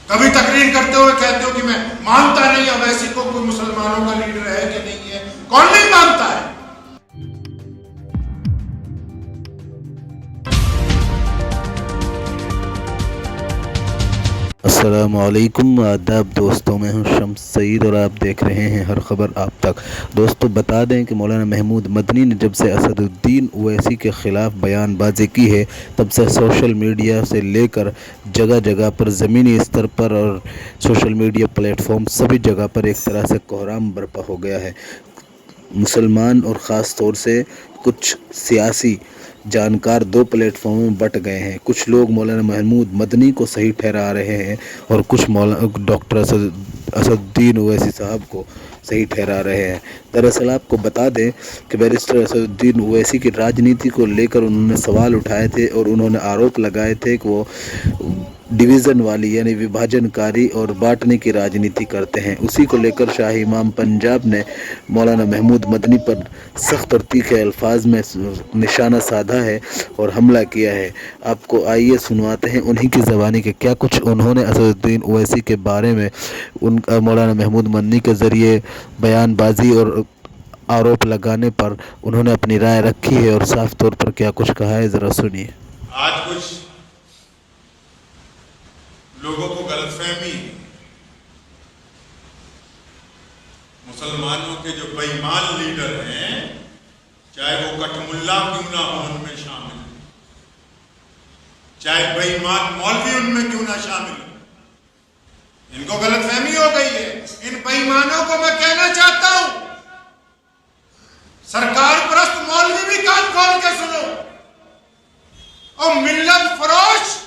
कभी तकरीर करते हुए कहते हो कि मैं मानता नहीं अवैसी को कोई मुसलमानों का लीडर है कि नहीं है। कौन नहीं मानता है? अस्सलामुअलैकुम आदाब दोस्तों, मैं हूं शम्स सईद और आप देख रहे हैं हर खबर आप तक। दोस्तों बता दें कि मौलाना महमूद मदनी ने जब से असदुद्दीन ओवैसी के ख़िलाफ़ बयानबाजी की है तब से सोशल मीडिया से लेकर जगह जगह पर ज़मीनी स्तर पर और सोशल मीडिया प्लेटफॉर्म सभी जगह पर एक तरह से कोहराम बर्पा हो गया है। मुसलमान और ख़ास तौर से कुछ सियासी जानकार दो प्लेटफॉर्मों में बट गए हैं। कुछ लोग मौलाना महमूद मदनी को सही ठहरा रहे हैं और कुछ डॉक्टर असदुद्दीन ओवैसी साहब को सही ठहरा रहे हैं। दरअसल आपको बता दें कि बैरिस्टर असदुद्दीन ओवैसी की राजनीति को लेकर उन्होंने सवाल उठाए थे और उन्होंने आरोप लगाए थे कि वो डिवीज़न वाली यानी विभाजनकारी और बांटने की राजनीति करते हैं। उसी को लेकर शाही इमाम पंजाब ने मौलाना महमूद मदनी पर सख्त और तीखे अल्फाज में निशाना साधा है और हमला किया है। आपको आइए सुनवाते हैं उन्हीं की ज़बानी के क्या कुछ उन्होंने असदुद्दीन ओवैसी के बारे में मौलाना महमूद मदनी के ज़रिए बयानबाजी और आरोप लगाने पर उन्होंने अपनी राय रखी है और साफ तौर पर क्या कुछ कहा है, ज़रा सुनिए। आज कुछ लोगों को गलतफहमी है, मुसलमानों के जो बेईमान लीडर हैं, चाहे वो कठमुल्ला क्यों ना हो उनमें शामिल, चाहे बेईमान मौलवी उनमें क्यों ना शामिल हो, इनको गलतफहमी हो गई है। इन बेईमानों को मैं कहना चाहता हूं, सरकार परस्त मौलवी भी कान खोल के सुनो। और मिल्लत फरोश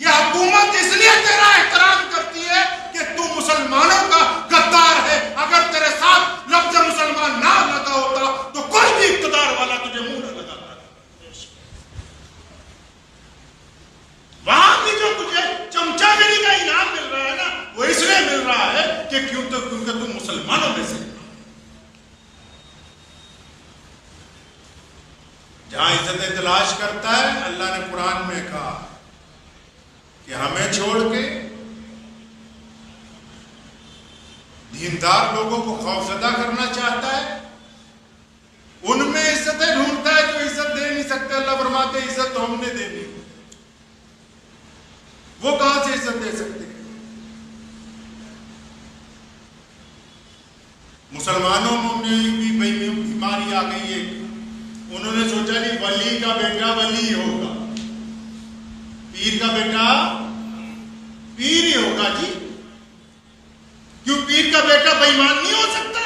यह हुकूमत इसलिए तेरा एहतराम करती है कि तू मुसलमानों का गद्दार है। अगर तेरे साथ लफ्ज मुसलमान ना लगा होता तो कोई भी इक़्तिदार वाला तुझे मुंह न लगाता। वहां भी जो तुझे चमचागिरी का इनाम मिल रहा है ना, वो इसलिए मिल रहा है कि क्योंकि तू मुसलमानों में से। जहां इज्जत तलाश करता है, अल्लाह ने कुरान में कहा कि हमें छोड़ के दीनदार लोगों को खौफजदा करना चाहता है, उनमें इज्जतें ढूंढता है जो इज्जत दे नहीं सकते। अल्लाह फरमाते इज्जत तो हमने देनी, वो कहां से इज्जत दे सकते हैं? मुसलमानों में भी बीमारी आ गई है। उन्होंने सोचा नहीं वली का बेटा वली होगा, पीर का बेटा पीर ही होगा जी। क्यों पीर का बेटा बेईमान नहीं हो सकता?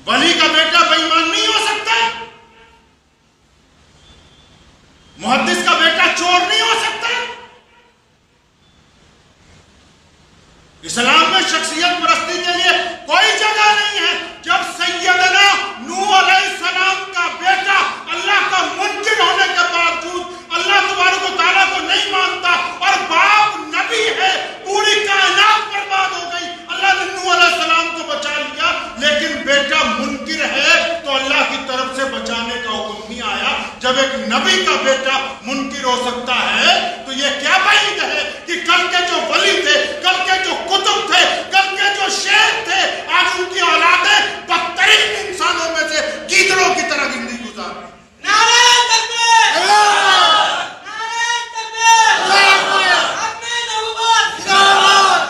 वली का बेटा बेईमान नहीं हो सकता? मुहद्दिस का बेटा चोर नहीं हो सकता? इस्लाम में शख्सियत परस्ती के लिए कोई जगह नहीं है। जब सैयदना नूह अलैहिस्सलाम का बेटा अल्लाह का मुनकिर होने के बावजूद अल्लाह तबारक व तआला को नहीं मानता और बाप नबी है, पूरी कायनात बर्बाद हो गई, अल्लाह ने नूह अलैहिस्सलाम को बचा लिया, लेकिन बेटा मुनकिर है तो अल्लाह की तरफ से बचाने का हुक्म नहीं आया। जब एक नबी का बेटा मुनकिर हो सकता है तो यह क्या बात है कि कल के जो वली थे, कल के जो कुतुब थे, कल के जो शेर थे, आज उनकी औलादें बदतरीन इंसानों में से गीदड़ों की तरह जिंदगी गुजार रही। नारे तकबीर! नारे तकबीर! अपने नबूवत!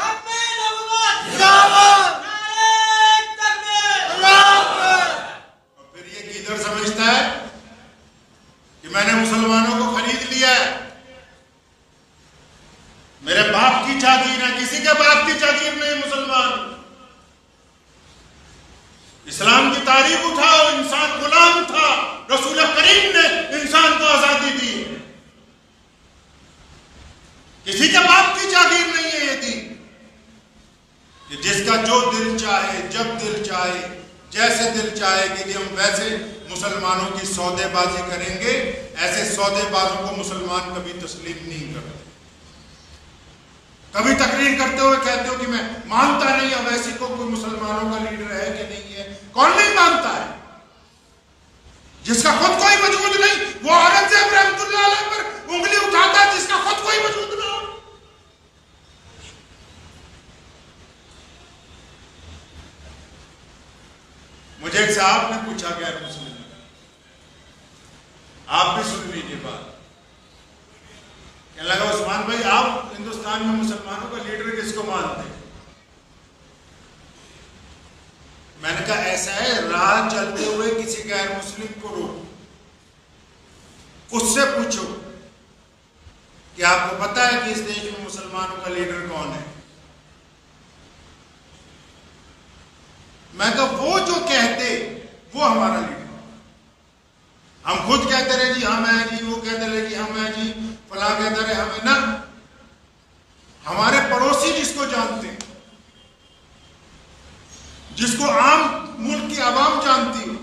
अपने नबूवत! नारे तकबीर! और फिर ये गीदड़ समझता है कि मैंने मुसलमानों को खरीद लिया है, मेरे बाप की जागीर है, किसी के बाप की जागीर नहीं मुसलमान। इस्लाम की तारीफ उठाओ, इंसान गुलाम था, रसूल करीम ने इंसान को आजादी दी। किसी के बाप की जागीर नहीं है ये दीन कि जिसका जो दिल चाहे, जब दिल चाहे, जैसे दिल चाहेगी कि हम वैसे मुसलमानों की सौदेबाजी करेंगे। ऐसे सौदेबाजों को मुसलमान कभी तस्लीम नहीं करते। कभी तकरीर करते हुए कहते हो कि मैं मानता नहीं अवैसी को कोई मुसलमानों का लीडर है कि नहीं है। कौन नहीं मानता है? जिसका खुद कोई वजूद नहीं, वो औरंगजेब रहमतुल्लाह अलैह पर उंगली उठाता है जिसका खुद एक साहब ने पूछा गैर मुस्लिम, आप भी सुन लीजिए बात। कहने लगा उस्मान भाई, आप हिंदुस्तान में मुसलमानों का लीडर किसको मानते हैं? मैंने कहा ऐसा है, राह चलते हुए किसी गैर मुस्लिम को रोको, उससे पूछो कि आपको पता है कि इस देश में मुसलमानों का लीडर कौन है? मैं कहा वो जो कहते वो हमारा लीडर। हम खुद कहते रहे जी हम हैं जी, वो कहते रहे जी हम हैं जी, फला कहते रहे हमें ना। हमारे पड़ोसी जिसको जानते हैं, जिसको आम मुल्क की आवाम जानती हो,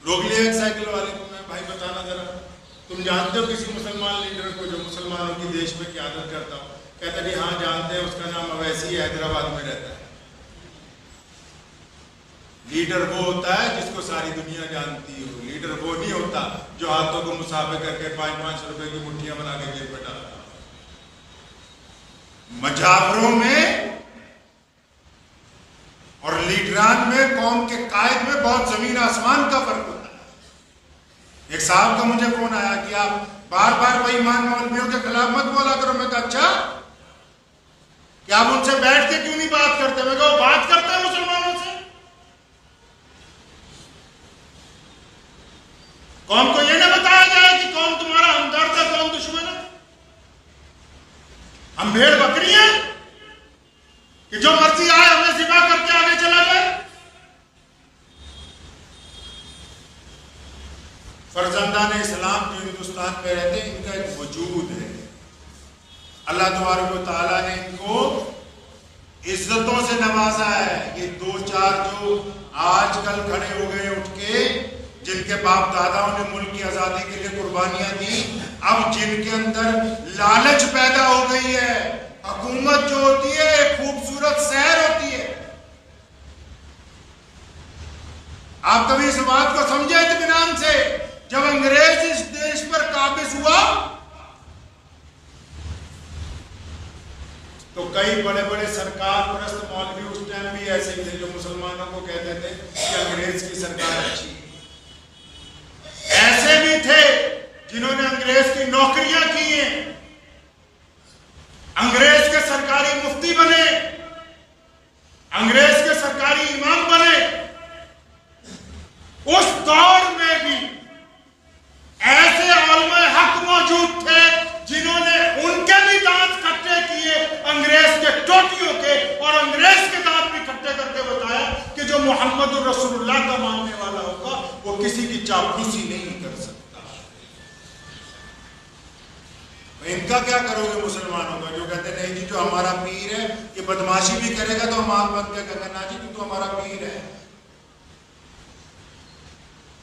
रोक लिया एक साइकिल वाले को, मैं भाई बताना जरा, तुम जानते हो किसी मुसलमान लीडर को जो मुसलमानों की देश में क़यादत करता हो? कहता जी हाँ जानते हैं, उसका नाम अवैसी है, हैदराबाद में रहता है। लीडर वो होता है जिसको सारी दुनिया जानती हो। लीडर वो नहीं होता जो हाथों को मुसाफे करके 5-5 रुपए की मुट्ठियां बना के जेब में डालता। मजाफरों में और लीडरान में, कौम के कायद में बहुत जमीन आसमान का फर्क होता है। एक साहब का मुझे फोन आया कि आप बार बार बेईमान मौलवियों के खिलाफ मत बोला करो। मैं कहा अच्छा, क्या आप उनसे बैठ के क्यों नहीं बात करते? मैं कहा बात करते हैं मुसलमानों से। कौम को यह ना बताया जाए कि कौन तुम्हारा हमदर्द है, कौन दुश्मन है। हम भेड़ बकरी हैं कि जो मर्जी आए हमें ज़िबा करके आगे चला जाए। फर्जंदान इस्लाम जो हिंदुस्तान में रहते हैं, इनका एक वजूद है। अल्लाह तबारक व तआला ने इनको इज्जतों से नवाजा है। ये 2-4 जो आजकल खड़े हो गए उठ के, जिनके बाप दादाओं ने मुल्क की आजादी के लिए कुर्बानियां दी, अब जिनके अंदर लालच पैदा हो गई है। हुकूमत जो होती है एक खूबसूरत शहर होती है। आप कभी इस बात को समझे इत्मीनान से? जब अंग्रेज इस देश पर काबिज हुआ तो कई बड़े बड़े सरकार परस्त मौलवी उस टाइम भी ऐसे थे जो मुसलमानों को कहते थे कि अंग्रेज की सरकार अच्छी है। ऐसे भी थे जिन्होंने अंग्रेज की नौकरियां की हैं, अंग्रेज के सरकारी मुफ्ती बने, अंग्रेज के सरकारी इमाम बने। उस दौर में भी ऐसे उलमा हक मौजूद थे जिन्होंने उनके भी दांत खट्टे किए अंग्रेज के टोटियों के, और अंग्रेज के दांत भी खट्टे करके बताया कि जो मोहम्मद रसूलुल्लाह का मानने वाला होगा वो किसी की चापलूसी नहीं कर सकता। इनका क्या करोगे मुसलमानों का, जो कहते नहीं जी जो हमारा पीर है ये बदमाशी भी करेगा तो हम आंख बंद क्या कहना जी तू तो हमारा पीर है।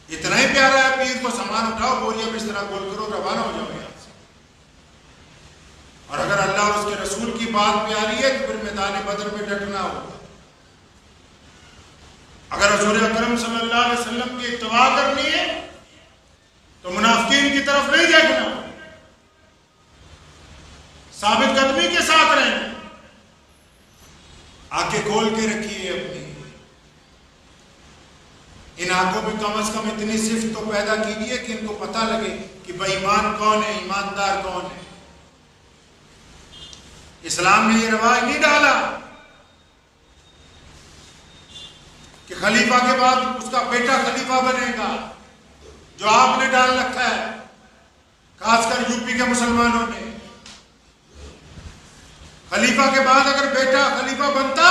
इतना ही प्यारा है पीर को सामान उठाओ, बोरिया बिस्तरा गोल करो, रवाना हो जाओ यहां से। और अगर अल्लाह और उसके रसूल की बात प्यारी है तो फिर मैदान बदर में डटना होगा। अगर हुजूर अकरम सल्लल्लाहु अलैहि वसल्लम की इत्तबा करनी है तो मुनाफिकीन की तरफ नहीं देखना, साबित कदमी के साथ रहना। आंखें खोल के रखिए अपनी, इन आंखों में कम से कम इतनी सिफ्त तो पैदा कीजिए कि इनको पता लगे कि बेईमान कौन है, ईमानदार कौन है। इस्लाम ने यह रवाज नहीं डाला कि खलीफा के बाद उसका बेटा खलीफा बनेगा, जो आपने डाल रखा है खासकर यूपी के मुसलमानों ने। खलीफा के बाद अगर बेटा खलीफा बनता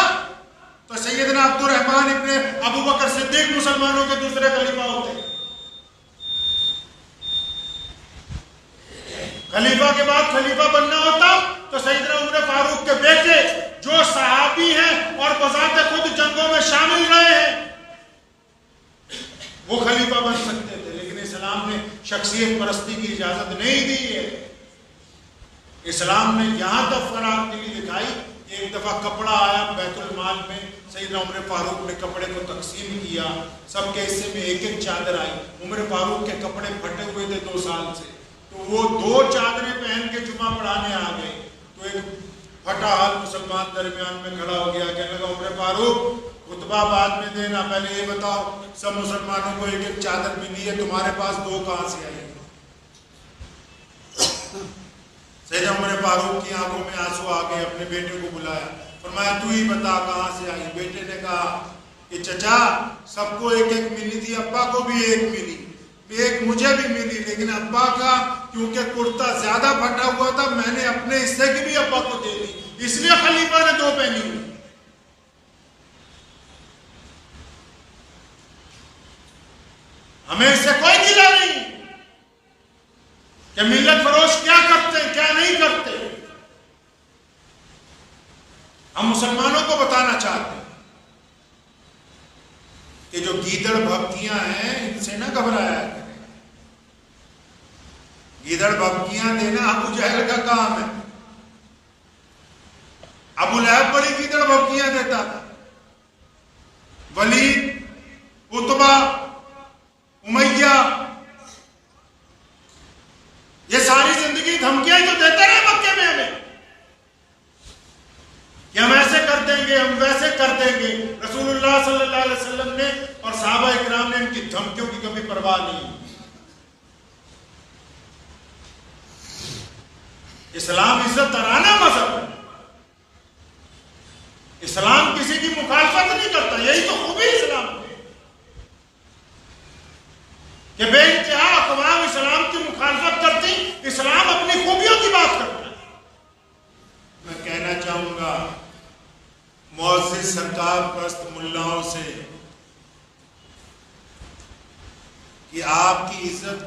तो सैयदना अब्दुर्रहमान इब्ने अबू बकर सिद्दीक मुसलमानों के दूसरे खलीफा होते। खलीफा के बाद खलीफा बनना होता तो सैयदना उमर फारूक के बेटे जो सहाबी हैं और बजाते खुद जंगों में शामिल रहे हैं वो खलीफा बन सकते थे। लेकिन इस्लाम ने शख्सियत परस्ती की इजाजत नहीं दी है। इस्लाम ने यहां तक फराग दिली दिखाई। एक दफा कपड़ा आया बैतुल माल में, सैयदना उमर फारूक ने कपड़े को तकसीम किया, सबके हिस्से में एक एक चादर आई। उमर फारूक के कपड़े फटे हुए थे 2 साल से, तो वो 2 चादरें पहन के जुमा पढ़ाने आ गए। तो एक फटा हाल मुसलमान दरमियान में खड़ा हो गया, कहने लगा उमर फारूक खुतबा खुतबा बाद में देना, पहले ये बताओ सब मुसलमानों को एक एक चादर मिली है, तुम्हारे पास दो कहां से आई? सैयद उमर फारूक की आंखों में आंसू आ गए, अपने बेटे को बुलाया, फरमाया तू ही बता कहां से आई? बेटे ने कहा कि चचा सबको एक एक मिली थी, अब्बा को भी एक मिली, एक मुझे भी मिली, लेकिन अब्बा का क्योंकि कुर्ता ज्यादा फटा हुआ था, मैंने अपने हिस्से की भी अब्बा को दे दी, इसलिए खलीफा ने दो पहनी हुई। हमें इससे कोई गिला नहीं कि मिल्लत फरोश क्या करते हैं क्या नहीं करते। हम मुसलमानों को बताना चाहते हैं कि जो गीदड़ भक्तियां हैं इनसे ना घबराया करें। गीदड़ भक्तियां देना अबू जहल का काम है। अबू लहब बड़ी गीदड़ भक्तियां देता था। वलीद, उतबा, उमैया, ये सारी जिंदगी धमकियां तो देते रहे मक्के में हमें कि हम ऐसे कर देंगे, हम वैसे कर देंगे। रसूलुल्लाह सल्लल्लाहु अलैहि वसल्लम ने और सहाबा इकराम ने इनकी धमकियों की कभी परवाह नहीं। इस्लाम इज्जत तराना मजहब है। इस्लाम किसी की मुखालफत नहीं करता, यही तो खूबी इस्लाम है कि बेइंतहा अक़वाम इस्लाम की मुखालफत करती, इस्लाम अपनी खूबियों की बात करता है। मैं कहना चाहूंगा मुअज़्ज़िज़ सरकार परस्त मुल्लाओं से कि आपकी इज्जत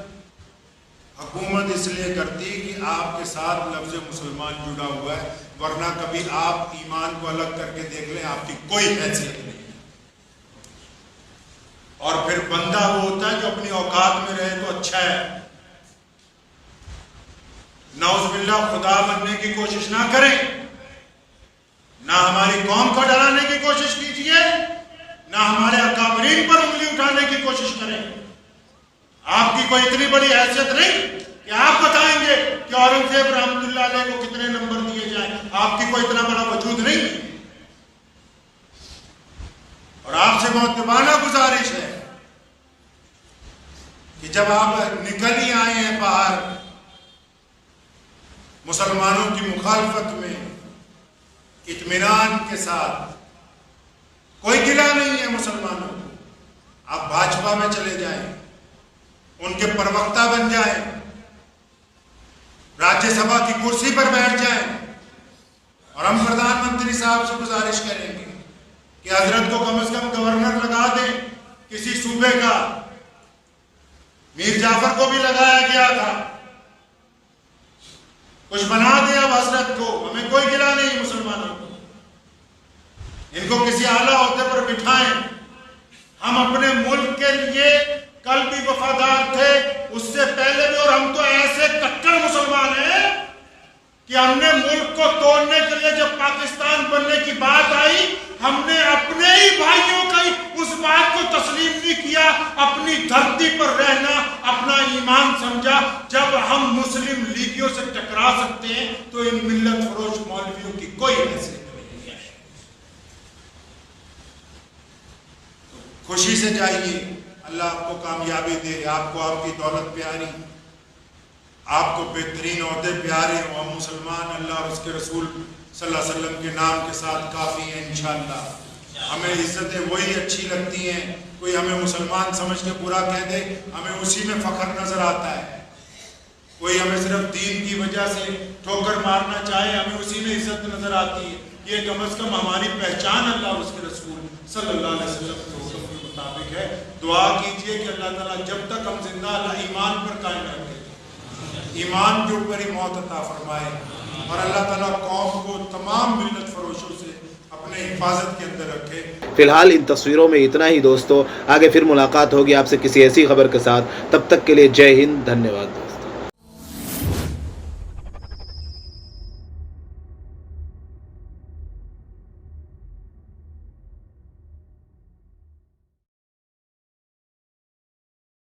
हुकूमत इसलिए करती कि आपके साथ लफ्ज़ मुसलमान जुड़ा हुआ है, वरना कभी आप ईमान को अलग करके देख लें, आपकी कोई हैसियत नहीं। और फिर बंदा वो होता है जो अपनी औकात में रहे तो अच्छा है, नाउज़ुबिल्लाह खुदा बनने की कोशिश ना करें, ना हमारी कौम को डराने की कोशिश कीजिए, ना हमारे अकाबरीन पर उंगली उठाने की कोशिश करें। आपकी कोई इतनी बड़ी हैसियत नहीं कि आप बताएंगे कि औरंगजेब रहमतुल्लाह अलैह को कितने नंबर दिए जाए, आपकी कोई इतना बड़ा वजूद नहीं। और आपसे मुअद्दबाना गुजारिश है कि जब आप निकल ही आए हैं बाहर मुसलमानों की मुखालफत में, इत्मीनान के साथ, कोई गिला नहीं है मुसलमानों को, आप भाजपा में चले जाएं, उनके प्रवक्ता बन जाएं, राज्यसभा की कुर्सी पर बैठ जाएं, और हम प्रधानमंत्री साहब से गुजारिश करेंगे कि हजरत को कम से कम गवर्नर लगा दें किसी सूबे का। मीर जाफर को भी लगाया गया था, कुछ बना दें अब हजरत को, हमें कोई गिला नहीं मुसलमानों को। इनको किसी आला ओहदे पर बिठाएं। हम अपने मुल्क के लिए कल भी वफादार थे, उससे पहले भी, और हम तो ऐसे कट्टर मुसलमान हैं कि हमने मुल्क को तोड़ने के लिए जब पाकिस्तान बनने की बात आई, हमने अपने ही भाइयों की उस बात को तस्लीम नहीं किया, अपनी धरती पर रहना अपना ईमान समझा। जब हम मुस्लिम लीगियों से टकरा सकते हैं तो इन मिल्लत फरोश मौलवियों की कोई हैसियत नहीं है। खुशी से जाइए, अल्लाह आपको कामयाबी दे, आपको आपकी दौलत प्यारी, आपको बेहतरीन ओहदे प्यारे हो। हम मुसलमान अल्लाह और उसके रसूल सल्लल्लाहु अलैहि वसल्लम के नाम के साथ काफ़ी हैं इंशाअल्लाह। हमें इज्जतें वही अच्छी लगती हैं, कोई हमें मुसलमान समझ के बुरा कह दे, हमें उसी में फ़ख्र नज़र आता है। कोई हमें सिर्फ दीन की वजह से ठोकर मारना चाहे, हमें उसी में इज्जत नज़र आती है। ये कम अज़ कम हमारी पहचान अल्लाह और उसके रसूल सल्लल्लाहु अलैहि वसल्लम के हुक्म के मुताबिक है। दुआ कीजिए कि अल्लाह ताला जब तक हम जिंदा अल्लाह ईमान पर कायम रखे, ईमान के ऊपर ही मौत अता फरमाए, और अल्लाह ताला कौम को तमाम मिल्लत फरोशों से अपने हिफाजत के अंदर रखे। फिलहाल इन तस्वीरों में इतना ही दोस्तों, आगे फिर मुलाकात होगी आपसे किसी ऐसी खबर के साथ। तब तक के लिए जय हिंद, धन्यवाद।